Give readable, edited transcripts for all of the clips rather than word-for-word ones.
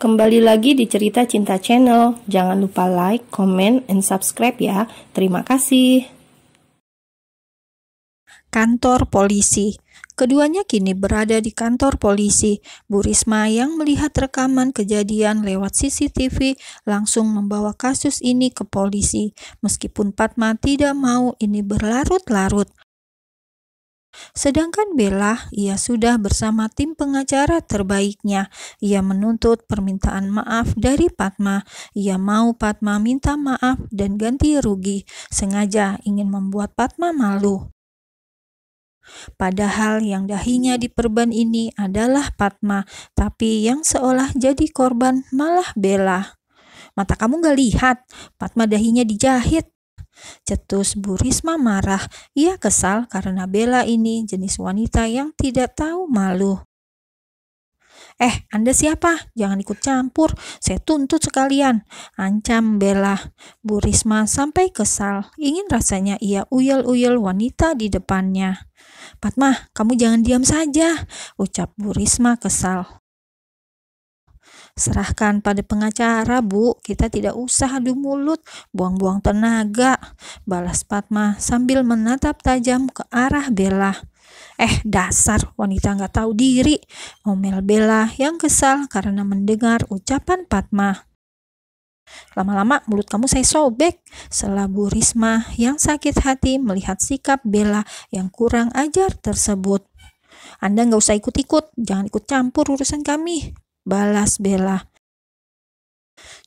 Kembali lagi di Cerita Cinta Channel. Jangan lupa like, comment, and subscribe ya. Terima kasih. Kantor polisi. Keduanya kini berada di kantor polisi. Bu Risma yang melihat rekaman kejadian lewat CCTV langsung membawa kasus ini ke polisi. Meskipun Padma tidak mau ini berlarut-larut. Sedangkan Bella, ia sudah bersama tim pengacara terbaiknya. Ia menuntut permintaan maaf dari Padma. Ia mau Padma minta maaf dan ganti rugi. Sengaja ingin membuat Padma malu. Padahal yang dahinya diperban ini adalah Padma, tapi yang seolah jadi korban malah Bella. Mata kamu gak lihat, Padma dahinya dijahit. Cetus Bu Risma marah. Ia kesal karena Bella ini jenis wanita yang tidak tahu malu. Anda siapa? Jangan ikut campur. Saya tuntut sekalian, ancam Bella. Bu Risma sampai kesal. Ingin rasanya ia uyel-uyel wanita di depannya. Padma, kamu jangan diam saja, ucap Bu Risma kesal. Serahkan pada pengacara, Bu. Kita tidak usah adu mulut, buang-buang tenaga, balas Padma sambil menatap tajam ke arah Bella. Dasar wanita nggak tahu diri, omel Bella yang kesal karena mendengar ucapan Padma. Lama-lama mulut kamu saya sobek, sela Bu Risma yang sakit hati melihat sikap Bella yang kurang ajar tersebut. Anda nggak usah ikut-ikut, jangan ikut campur urusan kami, balas Bella.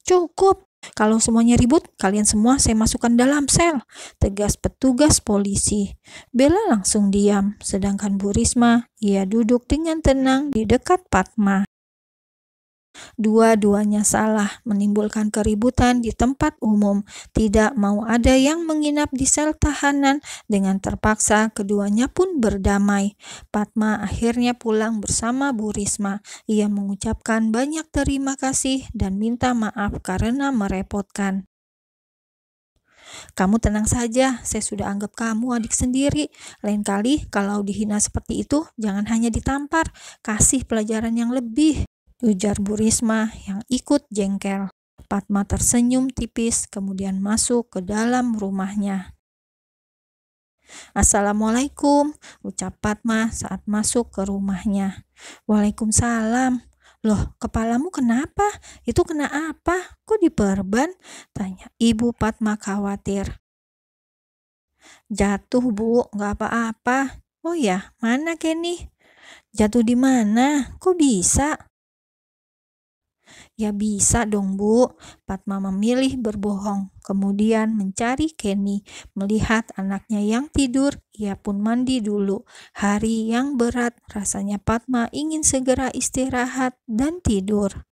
Cukup, kalau semuanya ribut, kalian semua saya masukkan dalam sel, tegas petugas polisi. Bella langsung diam, sedangkan Bu Risma, ia duduk dengan tenang di dekat Padma. Dua-duanya salah, menimbulkan keributan di tempat umum. Tidak mau ada yang menginap di sel tahanan. Dengan terpaksa, keduanya pun berdamai. Padma akhirnya pulang bersama Bu Risma. Ia mengucapkan banyak terima kasih dan minta maaf karena merepotkan. Kamu tenang saja, saya sudah anggap kamu adik sendiri. Lain kali kalau dihina seperti itu, jangan hanya ditampar, kasih pelajaran yang lebih, ujar Bu Risma yang ikut jengkel. Padma tersenyum tipis kemudian masuk ke dalam rumahnya. Assalamualaikum, ucap Padma saat masuk ke rumahnya. Waalaikumsalam. Loh, kepalamu kenapa? Itu kena apa? Kok diperban? Tanya ibu Padma khawatir. Jatuh, Bu, nggak apa-apa. Oh ya, mana Kenny? Jatuh di mana? Kok bisa? Ya bisa dong, Bu. Padma memilih berbohong, kemudian mencari Kenny. Melihat anaknya yang tidur, ia pun mandi dulu. Hari yang berat, rasanya Padma ingin segera istirahat dan tidur.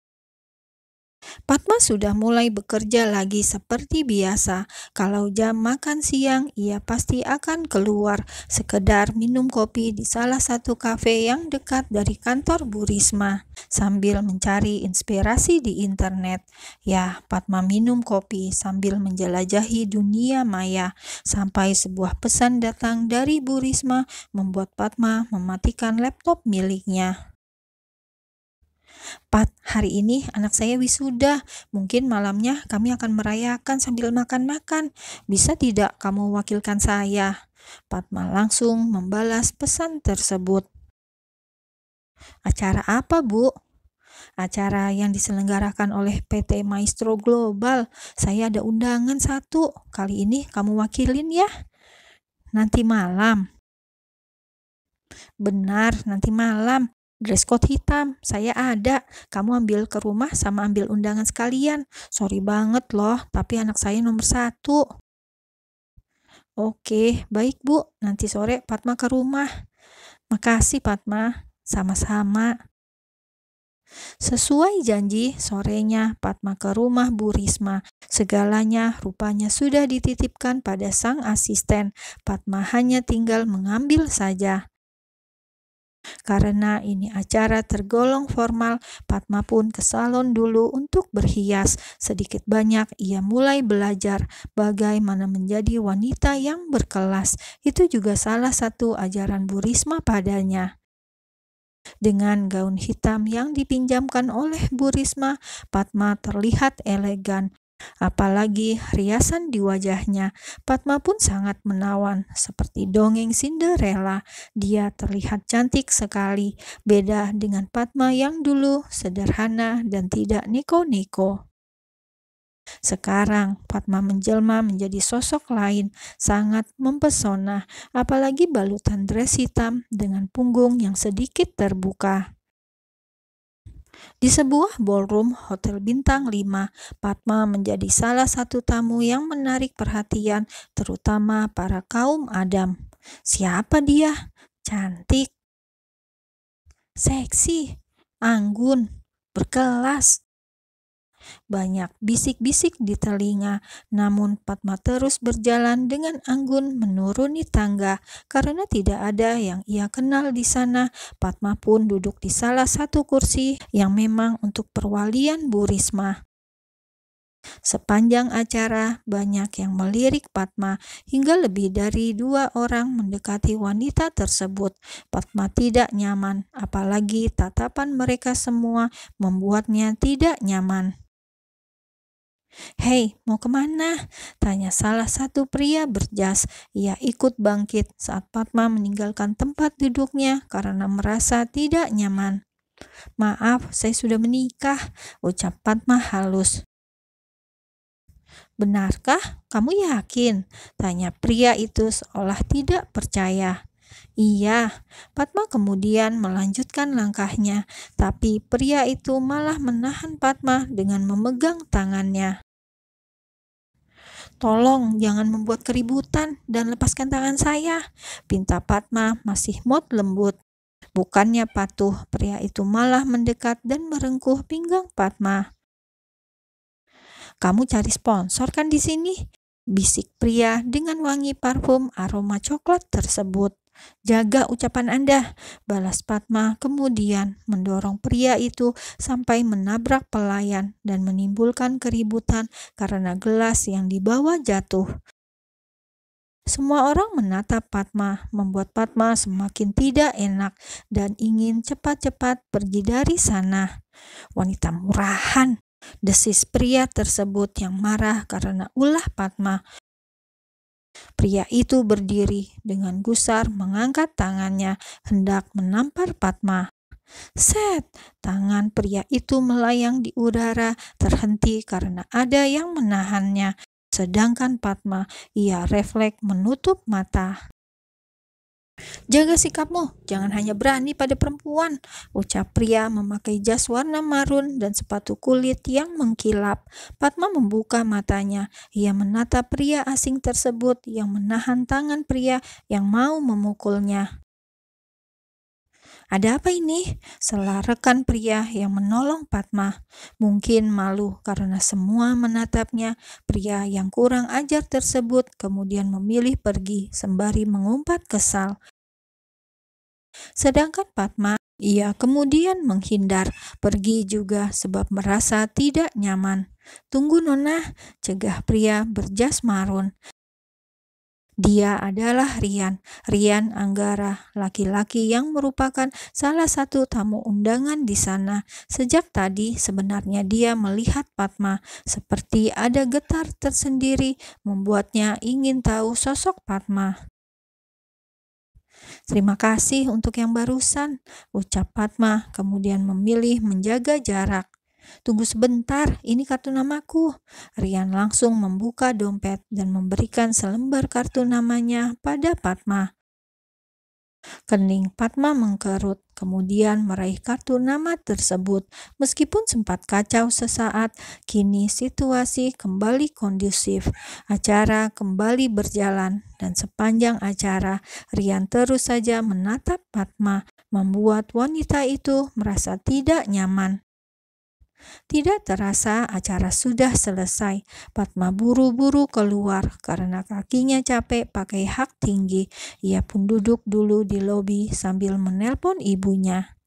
Padma sudah mulai bekerja lagi seperti biasa. Kalau jam makan siang, ia pasti akan keluar sekedar minum kopi di salah satu kafe yang dekat dari kantor Bu Risma sambil mencari inspirasi di internet. Ya, Padma minum kopi sambil menjelajahi dunia maya sampai sebuah pesan datang dari Bu Risma membuat Padma mematikan laptop miliknya. Pat, hari ini anak saya wisuda. Mungkin malamnya kami akan merayakan sambil makan-makan. Bisa tidak kamu wakilkan saya? Padma langsung membalas pesan tersebut. Acara apa, Bu? Acara yang diselenggarakan oleh PT Maestro Global. Saya ada undangan satu. Kali ini kamu wakilin ya. Nanti malam. Benar, nanti malam. Dress code hitam, saya ada. Kamu ambil ke rumah sama ambil undangan sekalian. Sorry banget loh, tapi anak saya nomor 1. Oke, baik Bu. Nanti sore Padma ke rumah. Makasih Padma, sama-sama. Sesuai janji, sorenya Padma ke rumah Bu Risma. Segalanya rupanya sudah dititipkan pada sang asisten. Padma hanya tinggal mengambil saja. Karena ini acara tergolong formal, Padma pun ke salon dulu untuk berhias. Sedikit banyak ia mulai belajar bagaimana menjadi wanita yang berkelas. Itu juga salah satu ajaran Bu Risma padanya. Dengan gaun hitam yang dipinjamkan oleh Bu Risma, Padma terlihat elegan. Apalagi riasan di wajahnya, Padma pun sangat menawan, seperti dongeng Cinderella. Dia terlihat cantik sekali, beda dengan Padma yang dulu sederhana dan tidak neko-neko. Sekarang Padma menjelma menjadi sosok lain, sangat mempesona, apalagi balutan dress hitam dengan punggung yang sedikit terbuka. Di sebuah ballroom hotel bintang 5, Padma menjadi salah satu tamu yang menarik perhatian, terutama para kaum Adam. Siapa dia? Cantik, seksi, anggun, berkelas. Banyak bisik-bisik di telinga, namun Padma terus berjalan dengan anggun menuruni tangga. Karena tidak ada yang ia kenal di sana, Padma pun duduk di salah satu kursi yang memang untuk perwalian Bu Risma. Sepanjang acara, banyak yang melirik Padma, hingga lebih dari 2 orang mendekati wanita tersebut. Padma tidak nyaman, apalagi tatapan mereka semua membuatnya tidak nyaman. "Hei, mau kemana?" tanya salah satu pria berjas. Ia ikut bangkit saat Padma meninggalkan tempat duduknya karena merasa tidak nyaman. "Maaf, saya sudah menikah," ucap Padma halus. "Benarkah? Kamu yakin?" tanya pria itu seolah tidak percaya. "Iya," Padma kemudian melanjutkan langkahnya, tapi pria itu malah menahan Padma dengan memegang tangannya. "Tolong jangan membuat keributan dan lepaskan tangan saya," pinta Padma masih mod lembut. Bukannya patuh, pria itu malah mendekat dan merengkuh pinggang Padma. "Kamu cari sponsor kan di sini?" bisik pria dengan wangi parfum aroma coklat tersebut. "Jaga ucapan Anda," balas Padma, kemudian mendorong pria itu sampai menabrak pelayan dan menimbulkan keributan karena gelas yang dibawa jatuh. Semua orang menatap Padma, membuat Padma semakin tidak enak dan ingin cepat-cepat pergi dari sana. "Wanita murahan," desis pria tersebut yang marah karena ulah Padma. Pria itu berdiri dengan gusar mengangkat tangannya hendak menampar Padma. Set! Tangan pria itu melayang di udara, terhenti karena ada yang menahannya. Sedangkan Padma, ia refleks menutup mata. "Jaga sikapmu, jangan hanya berani pada perempuan," ucap pria memakai jas warna marun dan sepatu kulit yang mengkilap. Padma membuka matanya. Ia menatap pria asing tersebut yang menahan tangan pria yang mau memukulnya. "Ada apa ini?" sela rekan pria yang menolong Padma. Mungkin malu karena semua menatapnya, pria yang kurang ajar tersebut kemudian memilih pergi sembari mengumpat kesal. Sedangkan Padma, ia kemudian menghindar, pergi juga sebab merasa tidak nyaman. "Tunggu Nona," cegah pria berjas marun. Dia adalah Rian Anggara, laki-laki yang merupakan salah satu tamu undangan di sana. Sejak tadi sebenarnya dia melihat Padma, seperti ada getar tersendiri membuatnya ingin tahu sosok Padma. "Terima kasih untuk yang barusan," ucap Padma, kemudian memilih menjaga jarak. "Tunggu sebentar, ini kartu namaku." Rian langsung membuka dompet dan memberikan selembar kartu namanya pada Padma. Kening Padma mengkerut, kemudian meraih kartu nama tersebut. Meskipun sempat kacau sesaat, kini situasi kembali kondusif. Acara kembali berjalan, dan sepanjang acara, Rian terus saja menatap Padma, membuat wanita itu merasa tidak nyaman. Tidak terasa acara sudah selesai. Padma buru-buru keluar karena kakinya capek pakai hak tinggi. Ia pun duduk dulu di lobi sambil menelpon ibunya.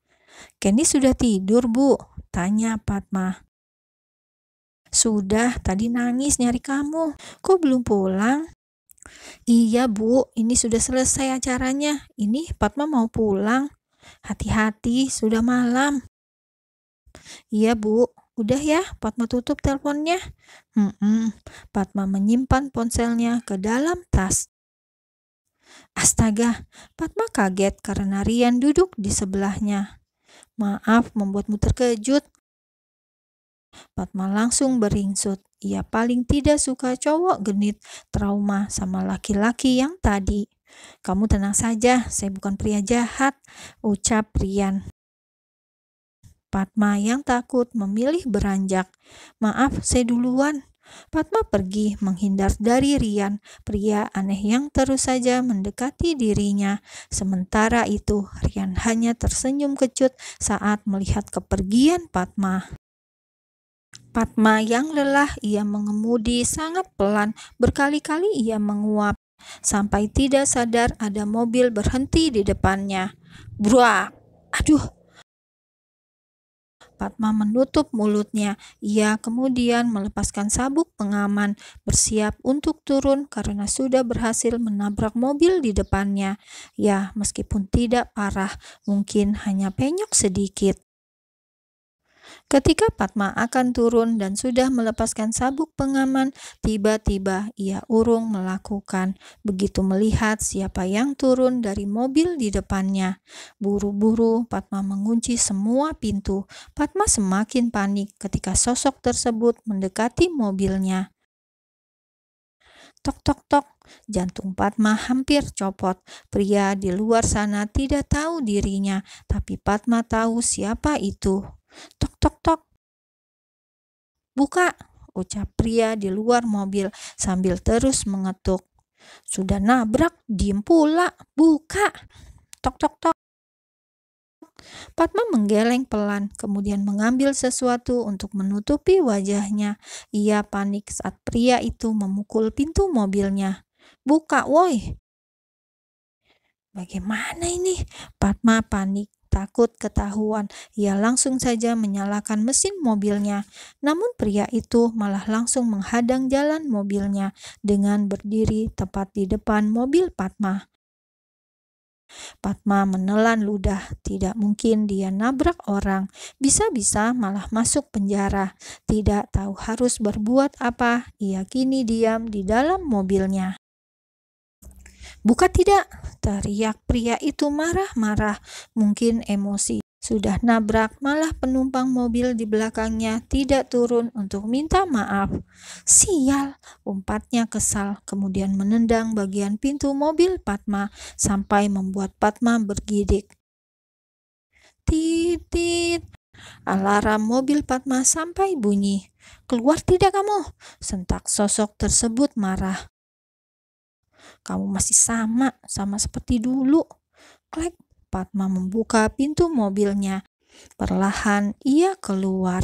"Kenny sudah tidur, Bu?" tanya Padma. "Sudah, tadi nangis nyari kamu. Kok belum pulang?" "Iya, Bu, ini sudah selesai acaranya. Ini Padma mau pulang." Hati-hati, sudah malam. Iya, Bu. Udah ya, Fatma tutup teleponnya. Fatma menyimpan ponselnya ke dalam tas. Astaga, Fatma kaget karena Rian duduk di sebelahnya. Maaf membuatmu terkejut. Fatma langsung beringsut. Ia paling tidak suka cowok genit, trauma sama laki-laki yang tadi. Kamu tenang saja, saya bukan pria jahat, ucap Rian. Fatma yang takut memilih beranjak. Maaf, saya duluan. Fatma pergi menghindar dari Rian, pria aneh yang terus saja mendekati dirinya. Sementara itu, Rian hanya tersenyum kecut saat melihat kepergian Fatma. Fatma yang lelah, ia mengemudi sangat pelan. Berkali-kali ia menguap, sampai tidak sadar ada mobil berhenti di depannya. Bruak! Aduh! Fatma menutup mulutnya. Ia kemudian melepaskan sabuk pengaman, bersiap untuk turun karena sudah berhasil menabrak mobil di depannya. Ya, meskipun tidak parah, mungkin hanya penyok sedikit. Ketika Fatma akan turun dan sudah melepaskan sabuk pengaman, tiba-tiba ia urung melakukan. Begitu melihat siapa yang turun dari mobil di depannya. Buru-buru Fatma mengunci semua pintu. Fatma semakin panik ketika sosok tersebut mendekati mobilnya. Tok tok tok, jantung Fatma hampir copot. Pria di luar sana tidak tahu dirinya, tapi Fatma tahu siapa itu. Tok tok tok. Buka, ucap pria di luar mobil sambil terus mengetuk. Sudah nabrak, diem pula. Buka. Tok tok tok. Fatma menggeleng pelan, kemudian mengambil sesuatu untuk menutupi wajahnya. Ia panik saat pria itu memukul pintu mobilnya. Buka, woi. Bagaimana ini? Fatma panik, takut ketahuan. Ia langsung saja menyalakan mesin mobilnya. Namun pria itu malah langsung menghadang jalan mobilnya dengan berdiri tepat di depan mobil Fatma. Fatma menelan ludah. Tidak mungkin dia nabrak orang. Bisa-bisa malah masuk penjara. Tidak tahu harus berbuat apa. Ia kini diam di dalam mobilnya. Buka tidak, teriak pria itu marah-marah, mungkin emosi. Sudah nabrak, malah penumpang mobil di belakangnya tidak turun untuk minta maaf. Sial, umpatnya kesal, kemudian menendang bagian pintu mobil Fatma sampai membuat Fatma bergidik. Titit, alarm mobil Fatma sampai bunyi. Keluar tidak kamu? Sentak sosok tersebut marah. Kamu masih sama seperti dulu. Klek, Fatma membuka pintu mobilnya. Perlahan ia keluar.